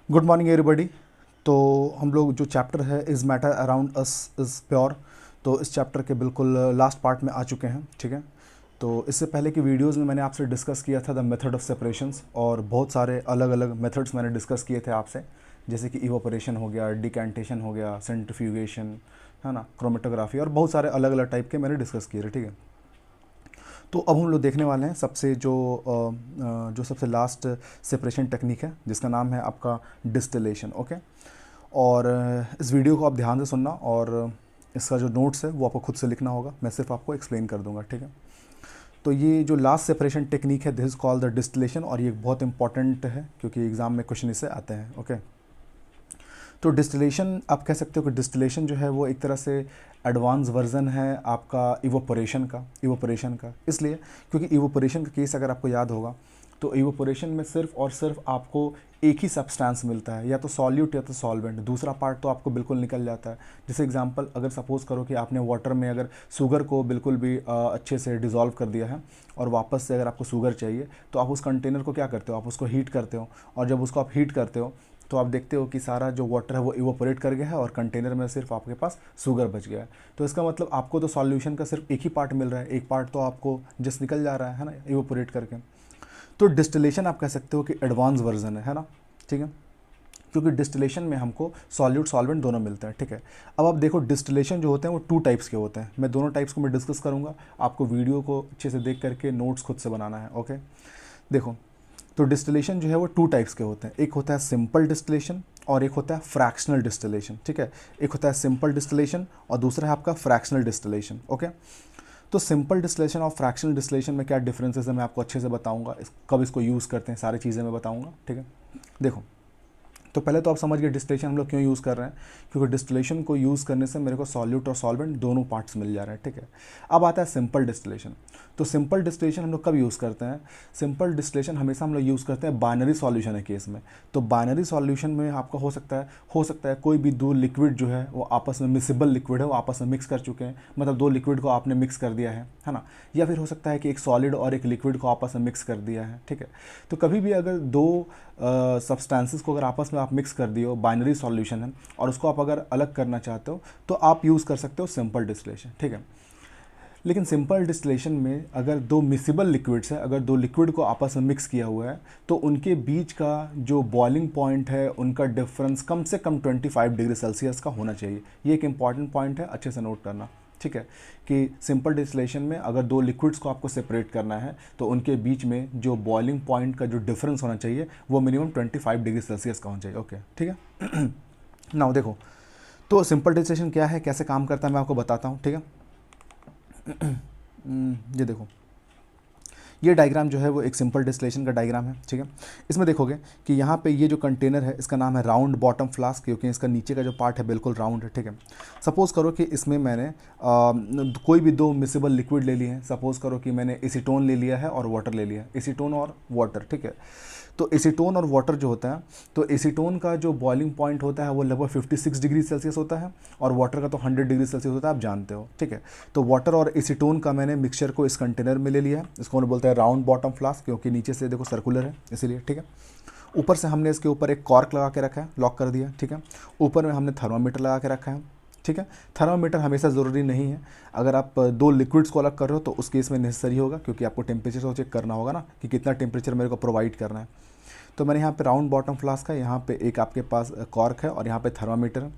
Good morning everybody. तो हम लोग जो चैप्टर है is matter around us is pure, तो इस चैप्टर के बिल्कुल लास्ट पार्ट में आ चुके हैं। ठीक है, तो इससे पहले की वीडियोस में मैंने आपसे डिस्कस किया था द मेथड ऑफ सेपरेशंस, और बहुत सारे अलग अलग मेथड्स मैंने डिस्कस किए थे आपसे, जैसे कि इवोपरेशन हो गया, डिकैंटेशन हो गया, सेंट्रीफ्यूगेशन, है ना, क्रोमेटोग्राफी, और बहुत सारे अलग अलग टाइप के मैंने डिस्कस किए थे। ठीक है, तो अब हम लोग देखने वाले हैं जो सबसे लास्ट सेपरेशन टेक्निक है, जिसका नाम है आपका डिस्टिलेशन। ओके, और इस वीडियो को आप ध्यान से सुनना, और इसका जो नोट्स है वो आपको खुद से लिखना होगा, मैं सिर्फ आपको एक्सप्लेन कर दूंगा। ठीक है, तो ये जो लास्ट सेपरेशन टेक्निक है, this is called the distillation, और ये बहुत इंपॉर्टेंट है क्योंकि एग्ज़ाम में क्वेश्चन इससे आते हैं। ओके, तो डिस्टिलेशन आप कह सकते हो कि डिस्टिलेशन जो है वो एक तरह से एडवांस वर्जन है आपका इवोपरेशन का इसलिए क्योंकि इवोपरेशन का केस अगर आपको याद होगा, तो इवोपरेशन में सिर्फ और सिर्फ आपको एक ही सब्सटेंस मिलता है, या तो सॉल्यूट या तो सॉल्वेंट, दूसरा पार्ट तो आपको बिल्कुल निकल जाता है। जैसे एग्जांपल, अगर सपोज़ करो कि आपने वाटर में अगर शुगर को बिल्कुल भी अच्छे से डिज़ोल्व कर दिया है, और वापस से अगर आपको शुगर चाहिए, तो आप उस कंटेनर को क्या करते हो, आप उसको हीट करते हो, और जब उसको आप हीट करते हो तो आप देखते हो कि सारा जो वाटर है वो इवोपरेट कर गया है, और कंटेनर में सिर्फ आपके पास शुगर बच गया है। तो इसका मतलब आपको तो सॉल्यूशन का सिर्फ एक ही पार्ट मिल रहा है, एक पार्ट तो आपको जस्ट निकल जा रहा है ना, इवोपरेट करके। तो डिस्टिलेशन आप कह सकते हो कि एडवांस वर्जन है ना। ठीक है, क्योंकि डिस्टिलेशन में हमको सॉल्यूट सॉल्वेंट दोनों मिलते हैं। ठीक है, अब आप देखो डिस्टिलेशन जो होते हैं वो टू टाइप्स के होते हैं, मैं दोनों टाइप्स को मैं डिस्कस करूंगा, आपको वीडियो को अच्छे से देख करके नोट्स खुद से बनाना है। ओके, देखो, तो डिस्टिलेशन जो है वो टू टाइप्स के होते हैं, एक होता है सिंपल डिस्टिलेशन और एक होता है फ्रैक्शनल डिस्टिलेशन। ठीक है, एक होता है सिंपल डिस्टिलेशन और दूसरा है आपका फ्रैक्शनल डिस्टिलेशन। ओके, तो सिंपल डिस्टिलेशन और फ्रैक्शनल डिस्टिलेशन में क्या डिफरेंसेस है मैं आपको अच्छे से बताऊंगा, कब इसको यूज़ करते हैं, सारी चीज़ें मैं बताऊंगा। ठीक है, देखो, तो पहले तो आप समझ गए डिस्टिलेशन हम लोग क्यों यूज़ कर रहे हैं, क्योंकि डिस्टिलेशन को यूज़ करने से मेरे को सॉल्यूट और सॉल्वेंट दोनों पार्ट्स मिल जा रहे हैं। ठीक है, अब आता है सिंपल डिस्टिलेशन। तो सिंपल डिस्टिलेशन हम लोग कब यूज़ करते हैं, सिंपल डिस्टिलेशन हमेशा हम लोग यूज़ करते हैं बाइनरी सॉल्यूशन है केस में। तो बाइनरी सॉल्यूशन में आपका हो सकता है कोई भी दो लिक्विड जो है वो आपस में मिसिबल लिक्विड है, वो आपस में मिक्स कर चुके हैं, मतलब दो लिक्विड को आपने मिक्स कर दिया है ना, या फिर हो सकता है कि एक सॉलिड और एक लिक्विड को आपस में मिक्स कर दिया है। ठीक है, तो कभी भी अगर दो सब्सटेंसेस को अगर आपस में आप मिक्स कर दिए हो, बाइनरी सॉल्यूशन है, और उसको आप अगर अलग करना चाहते हो तो आप यूज़ कर सकते हो सिंपल डिस्टिलेशन। ठीक है, लेकिन सिंपल डिस्टिलेशन में अगर दो मिसिबल लिक्विड्स है, अगर दो लिक्विड को आपस में मिक्स किया हुआ है, तो उनके बीच का जो बॉइलिंग पॉइंट है उनका डिफरेंस कम से कम 25 डिग्री सेल्सियस का होना चाहिए। ये एक इंपॉर्टेंट पॉइंट है, अच्छे से नोट करना। ठीक है, कि सिंपल डिस्टिलेशन में अगर दो लिक्विड्स को आपको सेपरेट करना है, तो उनके बीच में जो बॉइलिंग पॉइंट का जो डिफरेंस होना चाहिए वो मिनिमम 25 डिग्री सेल्सियस का होना चाहिए। ओके, ठीक है। नाउ देखो, तो सिंपल डिस्टिलेशन क्या है, कैसे काम करता है, मैं आपको बताता हूँ। ठीक है, ये देखो, ये डायग्राम जो है वो एक सिंपल डिस्टिलेशन का डायग्राम है। ठीक है, इसमें देखोगे कि यहाँ पे ये जो कंटेनर है इसका नाम है राउंड बॉटम फ्लास्क, क्योंकि इसका नीचे का जो पार्ट है बिल्कुल राउंड है। ठीक है, सपोज़ करो कि इसमें मैंने कोई भी दो मिसिबल लिक्विड ले लिए हैं, सपोज़ करो कि मैंने एसीटोन ले लिया है और वाटर ले लिया है, एसीटोन और वाटर। ठीक है, तो एसीटोन और वाटर जो होता है, तो एसीटोन का जो बॉइलिंग पॉइंट होता है वो लगभग 56 डिग्री सेल्सियस होता है, और वाटर का तो 100 डिग्री सेल्सियस होता है, आप जानते हो। ठीक है, तो वाटर और एसीटोन का मैंने मिक्सचर को इस कंटेनर में ले लिया है, इसको हम बोलते हैं राउंड बॉटम फ्लास्क, क्योंकि नीचे से देखो सर्कुलर है इसीलिए। ठीक है, ऊपर से हमने इसके ऊपर एक कॉर्क लगा के रखा है, लॉक कर दिया। ठीक है, ऊपर में हमने थर्मामीटर लगा के रखा है। ठीक है, थर्मामीटर हमेशा ज़रूरी नहीं है, अगर आप दो लिक्विड्स को अलग कर रहे हो तो उस केस में नेसेसरी होगा, क्योंकि आपको टेम्परेचर को चेक करना होगा ना कि कितना टेम्परेचर मेरे को प्रोवाइड करना है। तो मैंने यहाँ पे राउंड बॉटम फ्लास्क है, यहाँ पे एक आपके पास कॉर्क है, और यहाँ पे थर्मामीटर है।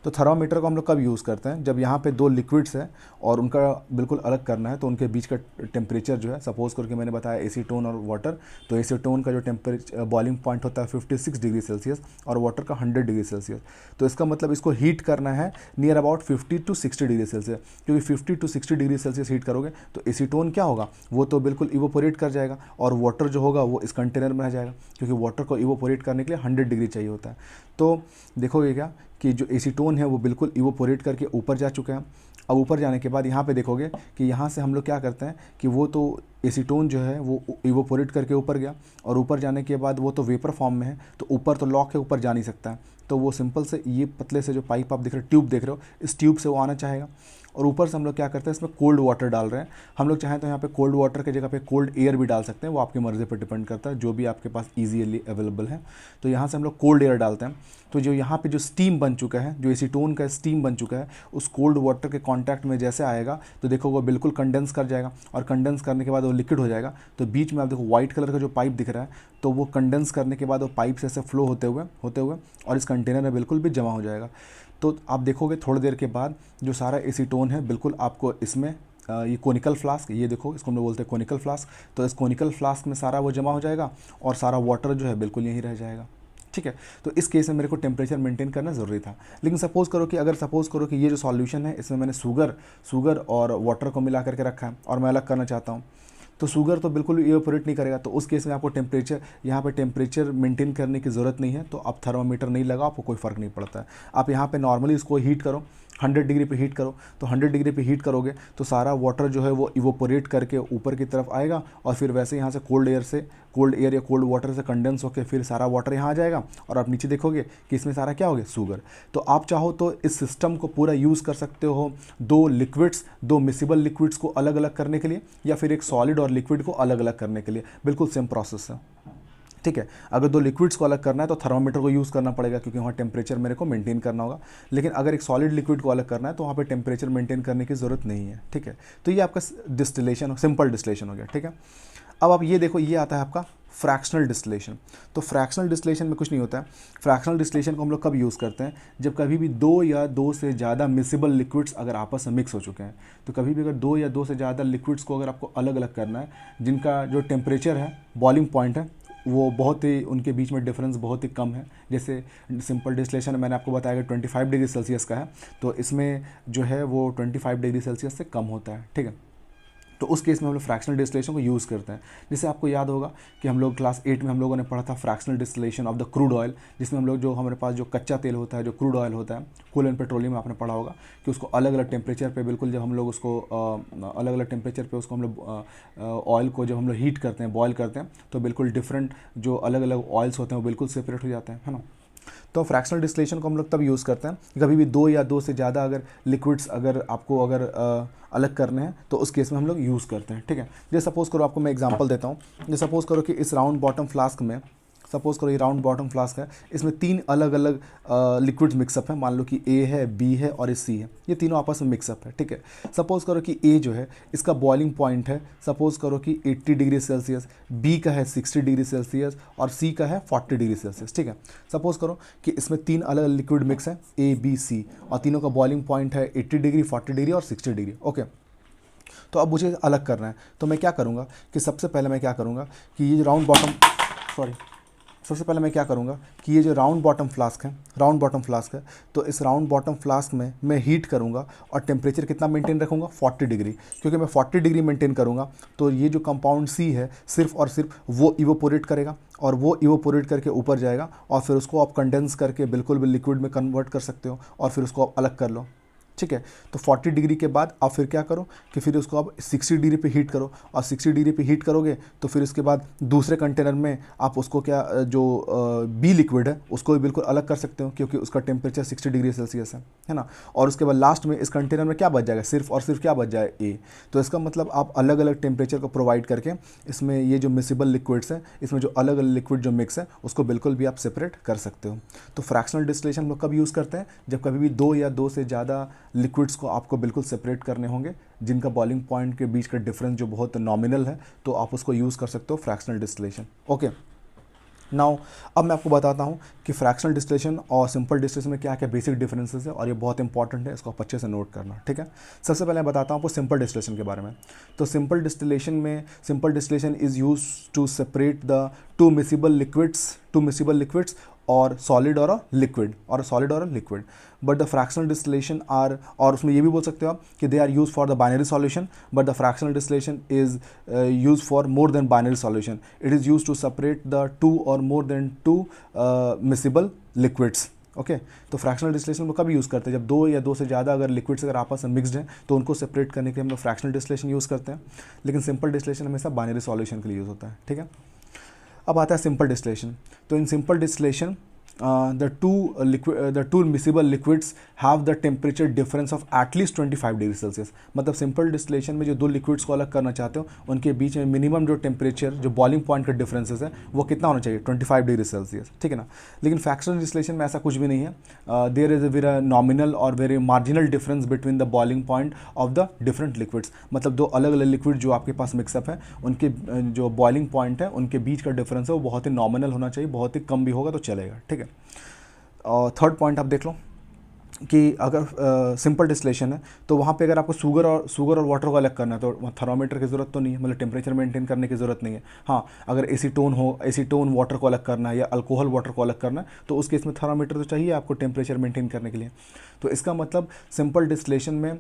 तो थर्मामीटर को हम लोग कब यूज़ करते हैं, जब यहाँ पे दो लिक्विड्स हैं और उनका बिल्कुल अलग करना है, तो उनके बीच का टेम्परेचर जो है, सपोज़ करके मैंने बताया एसीटोन और वाटर, तो एसीटोन का जो टेम्परेचर बॉइलिंग पॉइंट होता है 56 डिग्री सेल्सियस, और वाटर का 100 डिग्री सेल्सियस। तो इसका मतलब इसको हीट करना है near about 50 to 60 degree Celsius, क्योंकि 50 टू 60 डिग्री सेल्सियस हीट करोगे तो एसीटोन क्या होगा, वो तो बिल्कुल इवोपोरेट कर जाएगा, और वाटर जो होगा वो इस कंटेनर में रह जाएगा, क्योंकि वाटर को इवोपोरेट करने के लिए 100 डिग्री चाहिए होता है। तो देखोगे क्या कि जो एसीटोन है वो बिल्कुल इवोपोरेट करके ऊपर जा चुका है। अब ऊपर जाने के बाद यहाँ पे देखोगे कि यहाँ से हम लोग क्या करते हैं कि वो तो एसीटोन जो है वो इवोपोरेट करके ऊपर गया, और ऊपर जाने के बाद वो तो वेपर फॉर्म में है, तो ऊपर तो लॉक है, ऊपर जा नहीं सकता है, तो वो सिंपल से ये पतले से जो पाइप आप देख रहे हो, ट्यूब देख रहे हो, इस ट्यूब से वो आना चाहेगा, और ऊपर से हम लोग क्या करते हैं, इसमें कोल्ड वाटर डाल रहे हैं। हम लोग चाहें तो यहाँ पे कोल्ड वाटर की जगह पे कोल्ड एयर भी डाल सकते हैं, वो आपकी मर्ज़ी पर डिपेंड करता है, जो भी आपके पास ईजीली अवेलेबल है। तो यहाँ से हम लोग कोल्ड एयर डालते हैं। तो जो यहाँ पे जो स्टीम बन चुका है, जो एसीटोन का स्टीम बन चुका है, उस कोल्ड वाटर के कांटेक्ट में जैसे आएगा तो देखो वो बिल्कुल कंडेंस कर जाएगा, और कंडेंस करने के बाद वो लिक्विड हो जाएगा। तो बीच में आप देखो वाइट कलर का जो पाइप दिख रहा है, तो वो कंडेंस करने के बाद वो पाइप से ऐसे फ्लो होते हुए और इस कंटेनर में बिल्कुल भी जमा हो जाएगा। तो आप देखोगे थोड़ी देर के बाद जो सारा एसीटोन है बिल्कुल आपको इसमें ये कोनिकल फ्लास्क, ये देखो इसको हम लोग बोलते हैं कोनिकल फ्लास्क, तो इस कोनिकल फ्लास्क में सारा वो जमा हो जाएगा और सारा वाटर जो है बिल्कुल यहीं रह जाएगा। ठीक है, तो इस केस में मेरे को टेम्परेचर मेंटेन करना ज़रूरी था। लेकिन सपोज़ करो कि ये जो सॉल्यूशन है इसमें मैंने शुगर और वाटर को मिला करके रखा है और मैं अलग करना चाहता हूँ, तो शुगर तो बिल्कुल इवेपोरेट नहीं करेगा। तो उस केस में आपको यहाँ पे टेम्परेचर मेंटेन करने की ज़रूरत नहीं है। तो आप थर्मामीटर नहीं लगाओ, आपको कोई फ़र्क नहीं पड़ता है। आप यहाँ पे नॉर्मली इसको हीट करो, 100 डिग्री पे हीट करो। तो 100 डिग्री पे हीट करोगे तो सारा वाटर जो है वो इवोपोरेट करके ऊपर की तरफ आएगा, और फिर वैसे यहाँ से कोल्ड एयर या कोल्ड वाटर से कंडेंस होकर फिर सारा वाटर यहाँ आ जाएगा, और आप नीचे देखोगे कि इसमें सारा क्या हो गया, शुगर। तो आप चाहो तो इस सिस्टम को पूरा यूज़ कर सकते हो दो मिसिबल लिक्विड्स को अलग अलग करने के लिए, या फिर एक सॉलिड और लिक्विड को अलग अलग करने के लिए। बिल्कुल सेम प्रोसेस है। ठीक है, अगर दो लिक्विड्स को अलग करना है तो थर्मामीटर को यूज़ करना पड़ेगा, क्योंकि वहाँ टेम्परेचर मेरे को मेंटेन करना होगा। लेकिन अगर एक सॉलिड लिक्विड को अलग करना है तो वहाँ पे टेम्परेचर मेंटेन करने की ज़रूरत नहीं है। ठीक है, तो ये आपका डिस्टिलेशन, सिंपल डिस्टिलेशन हो गया। ठीक है, अब आप ये देखो, ये आता है आपका फ्रैक्शनल डिस्टिलेशन। तो फ्रैक्शनल डिस्टिलेशन में कुछ नहीं होता है। फ्रैक्शनल डिस्टिलेशन को हम लोग कब यूज़ करते हैं, जब कभी भी दो या दो से ज़्यादा मिसिबल लिक्विड्स अगर आपस में मिक्स हो चुके हैं। तो कभी भी अगर दो या दो से ज़्यादा लिक्विड्स को अगर आपको अलग अलग करना है, जिनका जो टेम्परेचर है, बॉइलिंग पॉइंट है, वो बहुत ही, उनके बीच में डिफरेंस बहुत ही कम है। जैसे सिंपल डिस्टिलेशन मैंने आपको बताया कि 25 डिग्री सेल्सियस का है, तो इसमें जो है वो 25 डिग्री सेल्सियस से कम होता है। ठीक है, तो उस केस में हम लोग फ्रैक्शनल डिस्टिलेशन को यूज़ करते हैं। जैसे आपको याद होगा कि हम लोग क्लास 8 में हम लोगों ने पढ़ा था fractional distillation of the crude oil, जिसमें हम लोग जो हमारे पास जो कच्चा तेल होता है, जो क्रूड ऑयल होता है, कोल एंड पेट्रोलियम, आपने पढ़ा होगा कि उसको अलग अलग टेम्परेचर पे, बिल्कुल जब हम लोग उसको अलग अलग टेम्परेचर पे उसको हम लोग ऑयल को जब हम लोग हीट करते हैं, बॉयल करते हैं, तो बिल्कुल डिफरेंट जो अलग अलग ऑयल्स होते हैं वो बिल्कुल सेपरेट हो जाते हैं, है ना। तो फ्रैक्शनल डिस्टिलेशन को हम लोग तब यूज़ करते हैं कभी भी दो या दो से ज़्यादा अगर लिक्विड्स अगर आपको अलग करने हैं, तो उस केस में हम लोग यूज़ करते हैं। ठीक है, जैसे सपोज़ करो, आपको मैं एग्जांपल देता हूँ। जैसे सपोज़ करो कि इस राउंड बॉटम फ्लास्क में, सपोज़ करो ये राउंड बॉटम फ्लास्क है, इसमें 3 अलग अलग लिक्विड्स मिक्सअप है। मान लो कि ए है, बी है और सी है, ये तीनों आपस में मिक्सअप है। ठीक है, सपोज़ करो कि ए जो है इसका बॉइलिंग पॉइंट है, सपोज़ करो कि 80 डिग्री सेल्सियस, बी का है 60 डिग्री सेल्सियस और सी का है 40 डिग्री सेल्सियस। ठीक है, सपोज़ करो कि इसमें 3 अलग अलग लिक्विड मिक्स है, ए बी सी, और तीनों का बॉइलिंग पॉइंट है 80 डिग्री, 40 डिग्री और 60 डिग्री। ओके, तो अब मुझे अलग करना है, तो मैं क्या करूँगा कि सबसे पहले मैं क्या करूँगा कि ये राउंड बॉटम सबसे पहले मैं क्या करूँगा कि ये जो राउंड बॉटम फ्लास्क है, तो इस राउंड बॉटम फ्लास्क में मैं हीट करूँगा और टेम्परेचर कितना मेंटेन रखूँगा, 40 डिग्री। क्योंकि मैं 40 डिग्री मेंटेन करूँगा तो ये जो कंपाउंड सी है सिर्फ और सिर्फ वो इवोपोरेट करेगा, और वो इवोपोरेट करके ऊपर जाएगा, और फिर उसको आप कंडेंस करके बिल्कुल भी लिक्विड में कन्वर्ट कर सकते हो, और फिर उसको आप अलग कर लो। ठीक है, तो 40 डिग्री के बाद आप फिर क्या करो कि फिर उसको आप 60 डिग्री पे हीट करो, और 60 डिग्री पे हीट करोगे तो फिर उसके बाद दूसरे कंटेनर में आप उसको क्या, जो बी लिक्विड है उसको भी बिल्कुल अलग कर सकते हो, क्योंकि उसका टेम्परेचर 60 डिग्री सेल्सियस है ना। और उसके बाद लास्ट में इस कंटेनर में क्या बच जाएगा, सिर्फ और सिर्फ क्या बच जाए, ए। तो इसका मतलब आप अलग अलग टेम्परेचर को प्रोवाइड करके इसमें ये जो मिसिबल लिक्विड्स हैं, इसमें जो अलग अलग लिक्विड जो मिक्स है उसको बिल्कुल भी आप सेपरेट कर सकते हो। तो फ्रैक्शनल डिस्टिलेशन हम लोग कब यूज़ करते हैं, जब कभी भी दो या दो से ज़्यादा लिक्विड्स को आपको बिल्कुल सेपरेट करने होंगे, जिनका बॉइलिंग पॉइंट के बीच का डिफरेंस जो बहुत नॉमिनल है, तो आप उसको यूज़ कर सकते हो फ्रैक्शनल डिस्टिलेशन। ओके, नाउ अब मैं आपको बताता हूँ कि फ्रैक्शनल डिस्टिलेशन और सिंपल डिस्टिलेशन में क्या क्या बेसिक डिफरेंसेस है, और ये बहुत इंपॉर्टेंट है, इसको आप अच्छे से नोट करना। ठीक है, सबसे पहले मैं बताता हूँ आपको सिंपल डिस्टिलेशन के बारे में। तो simple distillation is use to separate the two miscible liquids और सॉलिड और liquid, but the fractional distillation are, और उसमें ये भी बोल सकते हो आप कि they are use for the binary solution, but the fractional distillation is use for more than binary solution. It is use to separate the 2 और more than 2 miscible liquids. Okay, तो फ्रैक्शनल डिस्टिलेशन को कब use करते हैं, जब दो या दो से ज़्यादा अगर लिक्विड्स अगर आपस में मिक्सड हैं तो उनको सेपरेट करने के लिए हम लोग फ्रैक्शनल डिस्टिलेशन यूज़ करते हैं। लेकिन सिंपल डिस्टिलेशन हमेशा बाइनरी सॉल्यूशन के लिए यूज़ होता है। ठीक है, अब आता है सिंपल डिस्टिलेशन। तो in simple distillation the two miscible liquids have the temperature difference of at least 25 degree Celsius. मतलब सिंपल डिस्टिलेशन में जो दो लिक्विड्स को अलग करना चाहते हो उनके बीच में मिनिमम जो टेम्परेचर जो बॉइलिंग पॉइंट का डिफरेंसेस है वो कितना होना चाहिए, 25 डिग्री सेल्सियस, ठीक है ना। लेकिन फ्रैक्शनल डिस्टिलेशन में ऐसा कुछ भी नहीं है। There is a very nominal or very marginal difference between the boiling point of the different liquids. मतलब दो अलग अलग लिक्विड जो आपके पास मिक्सअप है उनके जो बॉइलिंग पॉइंट है उनके बीच का डिफरेंस है वो बहुत ही नॉमिनल होना चाहिए, बहुत ही कम भी होगा तो चलेगा, ठीक है। और थर्ड पॉइंट आप देख लो कि अगर सिंपल डिस्टिलेशन है तो वहाँ पे अगर आपको शुगर और वाटर को अलग करना है तो वहाँ थर्मामीटर की ज़रूरत तो नहीं है, मतलब टेम्परेचर मेंटेन करने की ज़रूरत नहीं है। हाँ, अगर एसीटोन वाटर को अलग करना है या अल्कोहल वाटर को अलग करना है तो उस केस में थर्मामीटर तो चाहिए आपको टेम्परेचर मेंटेन करने के लिए। तो इसका मतलब सिंपल डिस्टिलेशन में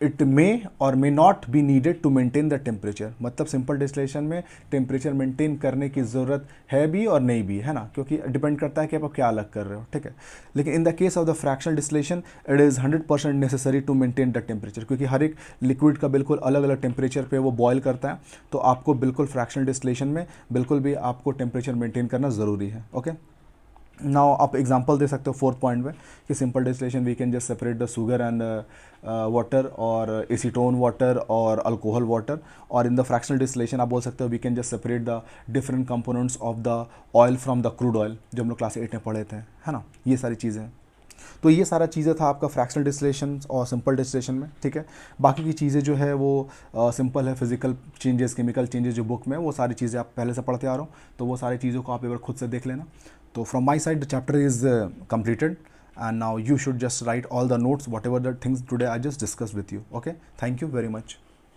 it may or may not be needed to maintain the temperature. मतलब सिंपल डिस्टिलेशन में टेम्परेचर मेंटेन करने की ज़रूरत है भी और नहीं भी, है ना, क्योंकि डिपेंड करता है कि आप क्या अलग कर रहे हो, ठीक है। लेकिन in the case of the fractional distillation it is 100% necessary to maintain the temperature, क्योंकि हर एक लिक्विड का बिल्कुल अलग अलग टेम्परेचर पे वो बॉयल करता है। तो आपको बिल्कुल फ्रैक्शनल डिस्टिलेशन में बिल्कुल भी आपको टेम्परेचर मेंटेन करना ज़रूरी है। ओके, नाउ आप एग्जांपल दे सकते हो फोर्थ पॉइंट में कि simple distillation we can just separate the sugar and water और एसीटोन वाटर और अल्कोहल वाटर। और इन द फ्रैक्शनल डिस्टिलेशन आप बोल सकते हो we can just separate the different components of the oil from the crude oil, जो हम लोग क्लास 8 में पढ़े थे, है ना। ये सारी चीज़ें हैं। तो ये सारा चीज़ें था आपका फ्रैक्शनल डिस्टिलेशन और सिंपल डिस्टिलेशन में, ठीक है। बाकी की चीज़ें जो है वो सिंपल है, फिजिकल चेंजेस, केमिकल चेंजेस जो बुक में वो सारी चीज़ें आप पहले से पढ़ते आ रहे हो, तो वो सारी चीज़ों को आप एक बार खुद से देख लेना। तो from my side the chapter is completed and now you should just write all the notes whatever the things today I just discussed with you. Okay, thank you very much.